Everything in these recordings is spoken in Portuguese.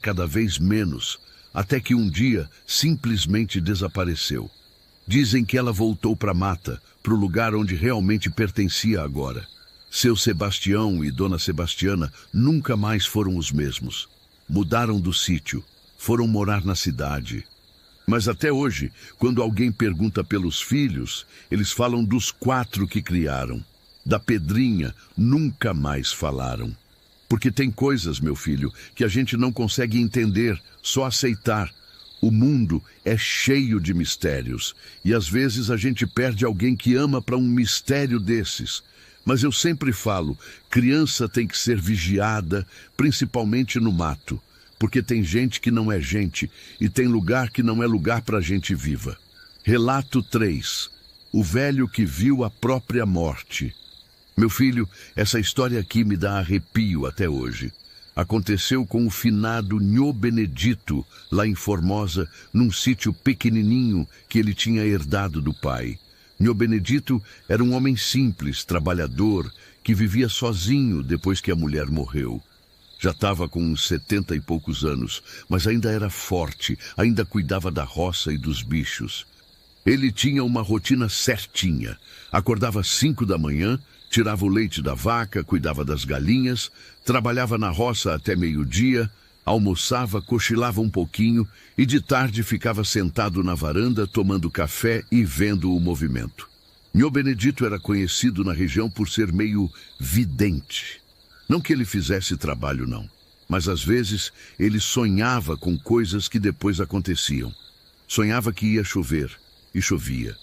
cada vez menos, até que um dia simplesmente desapareceu. Dizem que ela voltou para a mata, para o lugar onde realmente pertencia agora. Seu Sebastião e Dona Sebastiana nunca mais foram os mesmos. Mudaram do sítio, foram morar na cidade. Mas até hoje, quando alguém pergunta pelos filhos, eles falam dos 4 que criaram. Da Pedrinha, nunca mais falaram. Porque tem coisas, meu filho, que a gente não consegue entender, só aceitar. O mundo é cheio de mistérios, e às vezes a gente perde alguém que ama para um mistério desses. Mas eu sempre falo, criança tem que ser vigiada, principalmente no mato, porque tem gente que não é gente, e tem lugar que não é lugar para gente viva. Relato 3. O velho que viu a própria morte. Meu filho, essa história aqui me dá arrepio até hoje. Aconteceu com o finado Nhô Benedito, lá em Formosa, num sítio pequenininho que ele tinha herdado do pai. Nhô Benedito era um homem simples, trabalhador, que vivia sozinho depois que a mulher morreu. Já estava com uns 70 e poucos anos, mas ainda era forte, ainda cuidava da roça e dos bichos. Ele tinha uma rotina certinha. Acordava às 5 da manhã, tirava o leite da vaca, cuidava das galinhas, trabalhava na roça até meio-dia, almoçava, cochilava um pouquinho e de tarde ficava sentado na varanda tomando café e vendo o movimento. Nhô Benedito era conhecido na região por ser meio vidente. Não que ele fizesse trabalho, não, mas às vezes ele sonhava com coisas que depois aconteciam. Sonhava que ia chover, e chovia.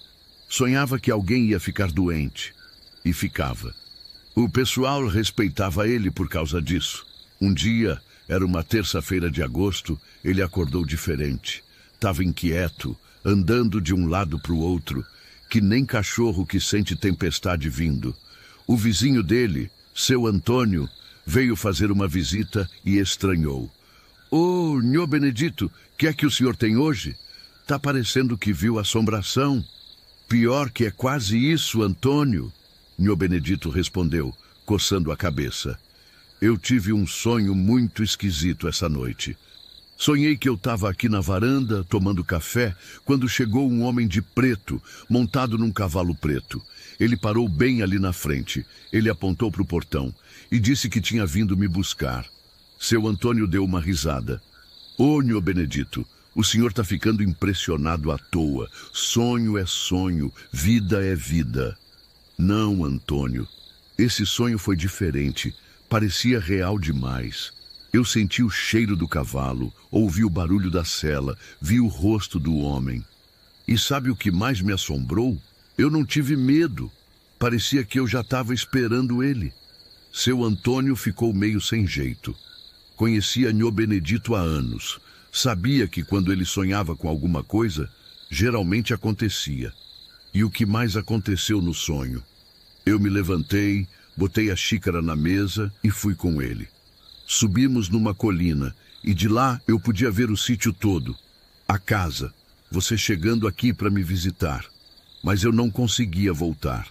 Sonhava que alguém ia ficar doente, e ficava. O pessoal respeitava ele por causa disso. Um dia, era uma terça-feira de agosto, ele acordou diferente. Estava inquieto, andando de um lado para o outro, que nem cachorro que sente tempestade vindo. O vizinho dele, seu Antônio, veio fazer uma visita e estranhou. Ô, Nhô Benedito, que é que o senhor tem hoje? Tá parecendo que viu assombração. Pior que é quase isso, Antônio. Nhô Benedito respondeu, coçando a cabeça. Eu tive um sonho muito esquisito essa noite. Sonhei que eu estava aqui na varanda, tomando café, quando chegou um homem de preto, montado num cavalo preto. Ele parou bem ali na frente. Ele apontou para o portão e disse que tinha vindo me buscar. Seu Antônio deu uma risada. Ô, Nhô Benedito, o senhor está ficando impressionado à toa. Sonho é sonho, vida é vida. Não, Antônio. Esse sonho foi diferente. Parecia real demais. Eu senti o cheiro do cavalo, ouvi o barulho da sela, vi o rosto do homem. E sabe o que mais me assombrou? Eu não tive medo. Parecia que eu já estava esperando ele. Seu Antônio ficou meio sem jeito. Conhecia Nhô Benedito há anos. Sabia que quando ele sonhava com alguma coisa, geralmente acontecia. E o que mais aconteceu no sonho? Eu me levantei, botei a xícara na mesa e fui com ele. Subimos numa colina e de lá eu podia ver o sítio todo. A casa, você chegando aqui para me visitar. Mas eu não conseguia voltar.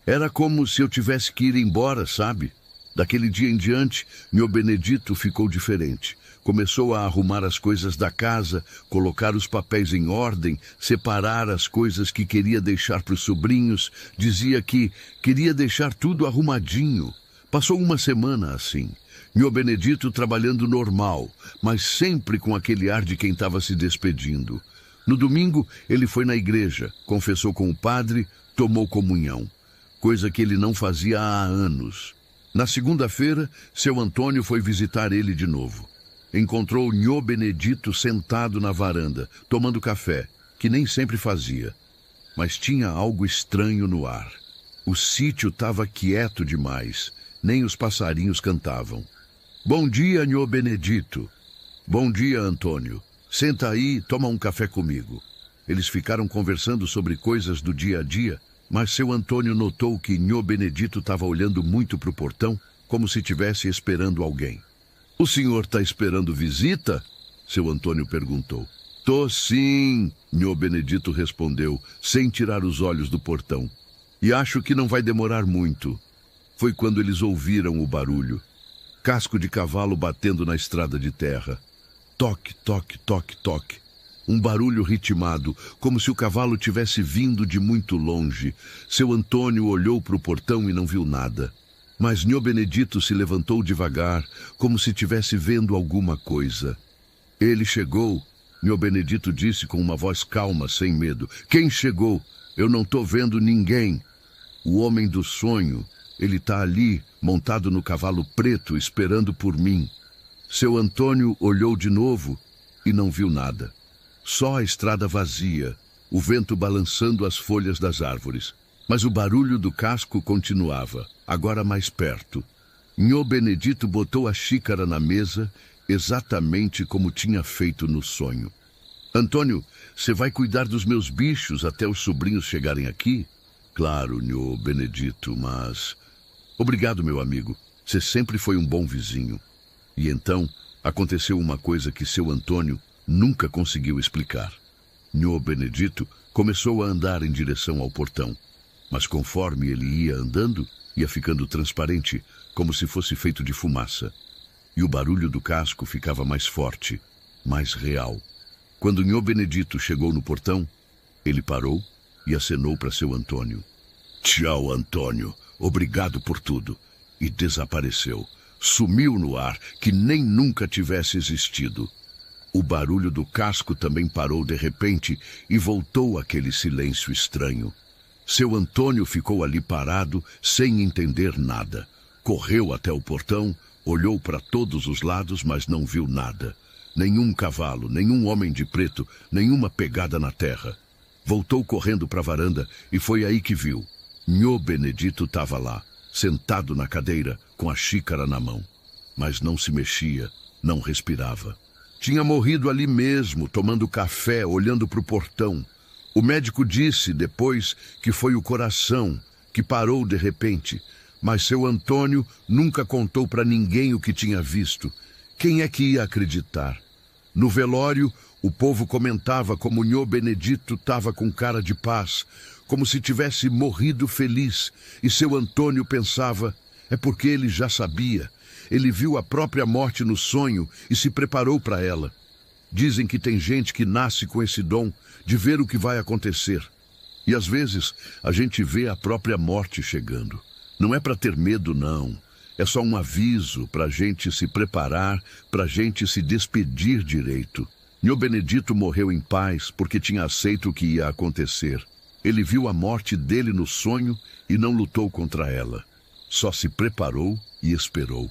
Era como se eu tivesse que ir embora, sabe? Daquele dia em diante, Nhô Benedito ficou diferente. Começou a arrumar as coisas da casa, colocar os papéis em ordem, separar as coisas que queria deixar para os sobrinhos. Dizia que queria deixar tudo arrumadinho. Passou uma semana assim. Nhô Benedito trabalhando normal, mas sempre com aquele ar de quem estava se despedindo. No domingo, ele foi na igreja, confessou com o padre, tomou comunhão. Coisa que ele não fazia há anos. Na segunda-feira, seu Antônio foi visitar ele de novo. Encontrou Nhô Benedito sentado na varanda, tomando café, que nem sempre fazia. Mas tinha algo estranho no ar. O sítio estava quieto demais, nem os passarinhos cantavam. Bom dia, Nhô Benedito. Bom dia, Antônio. Senta aí e toma um café comigo. Eles ficaram conversando sobre coisas do dia a dia, mas seu Antônio notou que Nhô Benedito estava olhando muito para o portão, como se estivesse esperando alguém. O senhor está esperando visita? Seu Antônio perguntou. Tô sim, Nhô Benedito respondeu, sem tirar os olhos do portão. E acho que não vai demorar muito. Foi quando eles ouviram o barulho. Casco de cavalo batendo na estrada de terra. Toque, toque, toque, toque. Um barulho ritmado, como se o cavalo tivesse vindo de muito longe. Seu Antônio olhou para o portão e não viu nada. Mas Nhô Benedito se levantou devagar, como se estivesse vendo alguma coisa. Ele chegou. Nhô Benedito disse com uma voz calma, sem medo. Quem chegou? Eu não estou vendo ninguém. O homem do sonho. Ele está ali, montado no cavalo preto, esperando por mim. Seu Antônio olhou de novo e não viu nada. Só a estrada vazia, o vento balançando as folhas das árvores. Mas o barulho do casco continuava, agora mais perto. Nhô Benedito botou a xícara na mesa, exatamente como tinha feito no sonho. Antônio, você vai cuidar dos meus bichos até os sobrinhos chegarem aqui? Claro, Nhô Benedito, mas... Obrigado, meu amigo. Você sempre foi um bom vizinho. E então, aconteceu uma coisa que seu Antônio nunca conseguiu explicar. Nhô Benedito começou a andar em direção ao portão. Mas conforme ele ia andando, ia ficando transparente, como se fosse feito de fumaça. E o barulho do casco ficava mais forte, mais real. Quando Nhô Benedito chegou no portão, ele parou e acenou para seu Antônio. Tchau, Antônio. Obrigado por tudo. E desapareceu. Sumiu no ar, que nem nunca tivesse existido. O barulho do casco também parou de repente e voltou aquele silêncio estranho. Seu Antônio ficou ali parado, sem entender nada. Correu até o portão, olhou para todos os lados, mas não viu nada. Nenhum cavalo, nenhum homem de preto, nenhuma pegada na terra. Voltou correndo para a varanda e foi aí que viu. Nhô Benedito estava lá, sentado na cadeira, com a xícara na mão. Mas não se mexia, não respirava. Tinha morrido ali mesmo, tomando café, olhando para o portão. O médico disse, depois, que foi o coração, que parou de repente. Mas seu Antônio nunca contou para ninguém o que tinha visto. Quem é que ia acreditar? No velório, o povo comentava como Nhô Benedito estava com cara de paz, como se tivesse morrido feliz. E seu Antônio pensava, é porque ele já sabia. Ele viu a própria morte no sonho e se preparou para ela. Dizem que tem gente que nasce com esse dom de ver o que vai acontecer. E às vezes a gente vê a própria morte chegando. Não é para ter medo, não. É só um aviso para a gente se preparar, para a gente se despedir direito. Nhô Benedito morreu em paz porque tinha aceito o que ia acontecer. Ele viu a morte dele no sonho e não lutou contra ela. Só se preparou e esperou.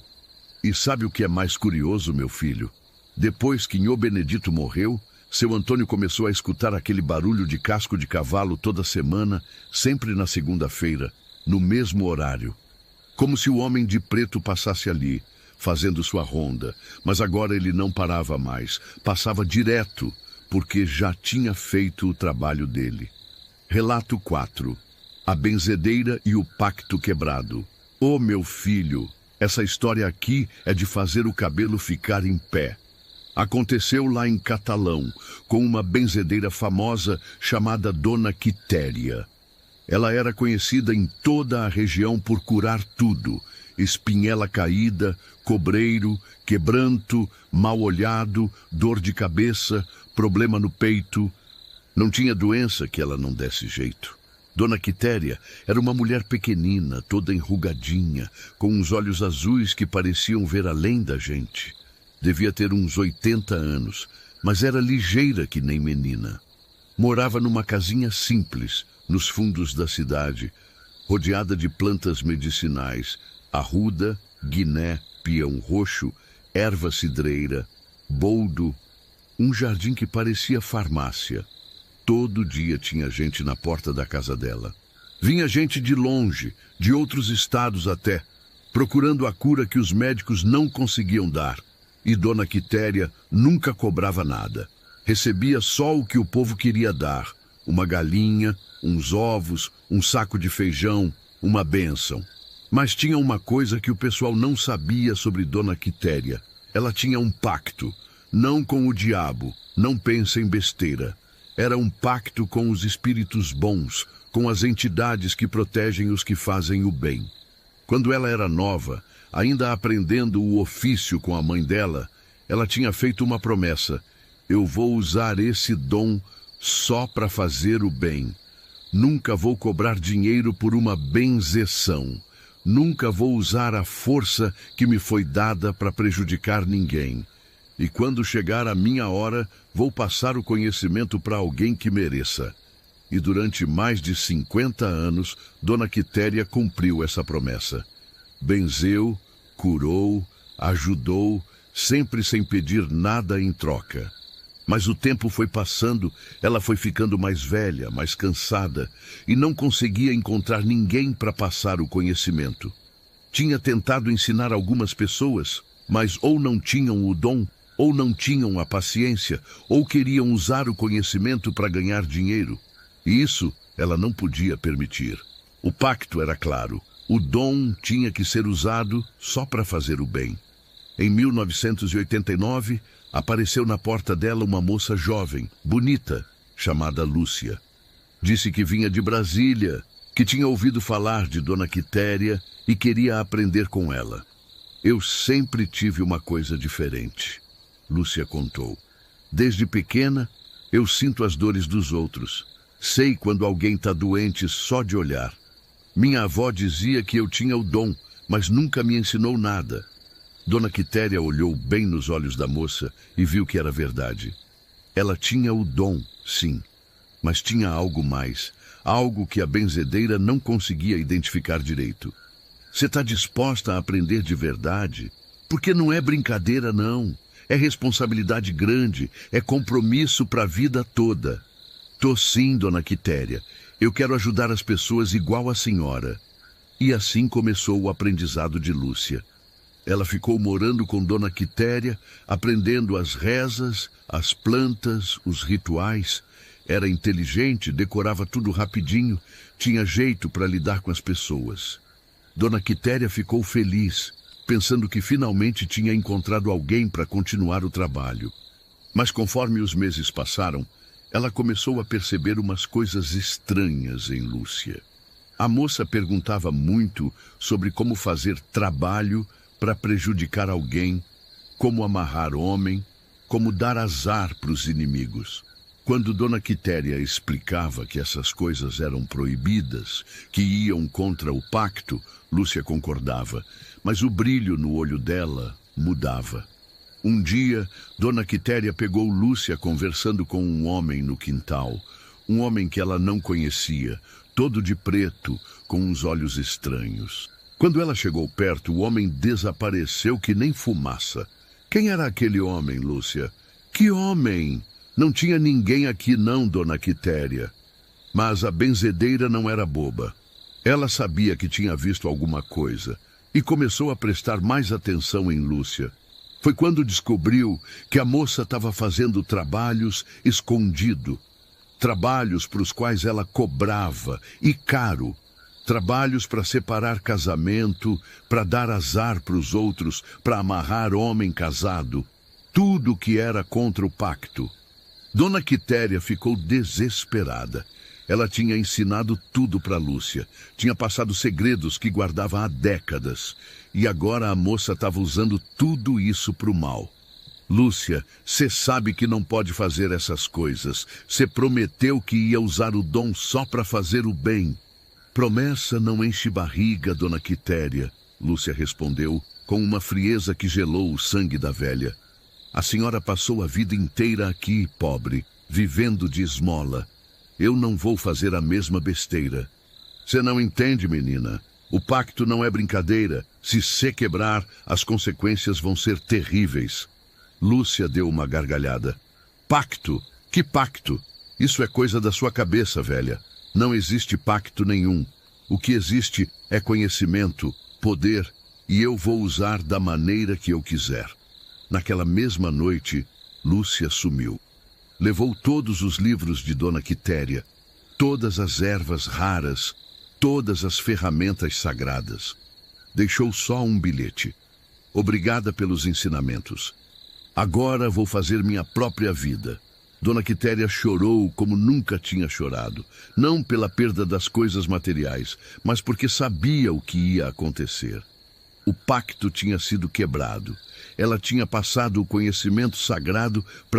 E sabe o que é mais curioso, meu filho? Depois que Nhô Benedito morreu, seu Antônio começou a escutar aquele barulho de casco de cavalo toda semana, sempre na segunda-feira, no mesmo horário. Como se o homem de preto passasse ali, fazendo sua ronda. Mas agora ele não parava mais, passava direto, porque já tinha feito o trabalho dele. Relato 4. A benzedeira e o pacto quebrado. Ô meu filho, essa história aqui é de fazer o cabelo ficar em pé. Aconteceu lá em Catalão, com uma benzedeira famosa chamada Dona Quitéria. Ela era conhecida em toda a região por curar tudo: espinhela caída, cobreiro, quebranto, mal-olhado, dor de cabeça, problema no peito. Não tinha doença que ela não desse jeito. Dona Quitéria era uma mulher pequenina, toda enrugadinha, com uns olhos azuis que pareciam ver além da gente. Devia ter uns 80 anos, mas era ligeira que nem menina. Morava numa casinha simples, nos fundos da cidade, rodeada de plantas medicinais, arruda, guiné, peão roxo, erva cidreira, boldo, um jardim que parecia farmácia. Todo dia tinha gente na porta da casa dela. Vinha gente de longe, de outros estados até, procurando a cura que os médicos não conseguiam dar. E Dona Quitéria nunca cobrava nada. Recebia só o que o povo queria dar: uma galinha, uns ovos, um saco de feijão, uma bênção. Mas tinha uma coisa que o pessoal não sabia sobre Dona Quitéria. Ela tinha um pacto, não com o diabo, não pensa em besteira. Era um pacto com os espíritos bons, com as entidades que protegem os que fazem o bem. Quando ela era nova, ainda aprendendo o ofício com a mãe dela, Ela tinha feito uma promessa: eu vou usar esse dom só para fazer o bem. Nunca vou cobrar dinheiro por uma benzeção. Nunca vou usar a força que me foi dada para prejudicar ninguém. E quando chegar a minha hora, vou passar o conhecimento para alguém que mereça. E durante mais de 50 anos, Dona Quitéria cumpriu essa promessa. Benzeu, curou, ajudou, sempre sem pedir nada em troca. Mas o tempo foi passando, ela foi ficando mais velha, mais cansada, e não conseguia encontrar ninguém para passar o conhecimento. Tinha tentado ensinar algumas pessoas, mas ou não tinham o dom, ou não tinham a paciência, ou queriam usar o conhecimento para ganhar dinheiro. E isso ela não podia permitir. O pacto era claro: o dom tinha que ser usado só para fazer o bem. Em 1989, apareceu na porta dela uma moça jovem, bonita, chamada Lúcia. Disse que vinha de Brasília, que tinha ouvido falar de Dona Quitéria e queria aprender com ela. Eu sempre tive uma coisa diferente, Lúcia contou. Desde pequena, eu sinto as dores dos outros. Sei quando alguém está doente só de olhar. Minha avó dizia que eu tinha o dom, mas nunca me ensinou nada. Dona Quitéria olhou bem nos olhos da moça e viu que era verdade. Ela tinha o dom, sim, mas tinha algo mais, algo que a benzedeira não conseguia identificar direito. Você está disposta a aprender de verdade? Porque não é brincadeira, não. É responsabilidade grande, é compromisso para a vida toda. Tô sim, Dona Quitéria. Eu quero ajudar as pessoas igual a senhora. E assim começou o aprendizado de Lúcia. Ela ficou morando com Dona Quitéria, aprendendo as rezas, as plantas, os rituais. Era inteligente, decorava tudo rapidinho, tinha jeito para lidar com as pessoas. Dona Quitéria ficou feliz, pensando que finalmente tinha encontrado alguém para continuar o trabalho. Mas conforme os meses passaram, ela começou a perceber umas coisas estranhas em Lúcia. A moça perguntava muito sobre como fazer trabalho para prejudicar alguém, como amarrar homem, como dar azar para os inimigos. Quando Dona Quitéria explicava que essas coisas eram proibidas, que iam contra o pacto, Lúcia concordava, mas o brilho no olho dela mudava. Um dia, Dona Quitéria pegou Lúcia conversando com um homem no quintal, um homem que ela não conhecia, todo de preto, com uns olhos estranhos. Quando ela chegou perto, o homem desapareceu que nem fumaça. Quem era aquele homem, Lúcia? Que homem? Não tinha ninguém aqui não, Dona Quitéria. Mas a benzedeira não era boba. Ela sabia que tinha visto alguma coisa e começou a prestar mais atenção em Lúcia. Foi quando descobriu que a moça estava fazendo trabalhos escondido. Trabalhos para os quais ela cobrava, e caro. Trabalhos para separar casamento, para dar azar para os outros, para amarrar homem casado. Tudo que era contra o pacto. Dona Quitéria ficou desesperada. Ela tinha ensinado tudo para Lúcia. Tinha passado segredos que guardava há décadas. E agora a moça estava usando tudo isso para o mal. Lúcia, você sabe que não pode fazer essas coisas. Você prometeu que ia usar o dom só para fazer o bem. Promessa não enche barriga, Dona Quitéria, Lúcia respondeu, com uma frieza que gelou o sangue da velha. A senhora passou a vida inteira aqui, pobre, vivendo de esmola. Eu não vou fazer a mesma besteira. Você não entende, menina. O pacto não é brincadeira. Se você quebrar, as consequências vão ser terríveis. Lúcia deu uma gargalhada. Pacto? Que pacto? Isso é coisa da sua cabeça, velha. Não existe pacto nenhum. O que existe é conhecimento, poder, e eu vou usar da maneira que eu quiser. Naquela mesma noite, Lúcia sumiu. Levou todos os livros de Dona Quitéria, todas as ervas raras, todas as ferramentas sagradas. Deixou só um bilhete. Obrigada pelos ensinamentos. Agora vou fazer minha própria vida. Dona Quitéria chorou como nunca tinha chorado, não pela perda das coisas materiais, mas porque sabia o que ia acontecer. O pacto tinha sido quebrado. Ela tinha passado o conhecimento sagrado para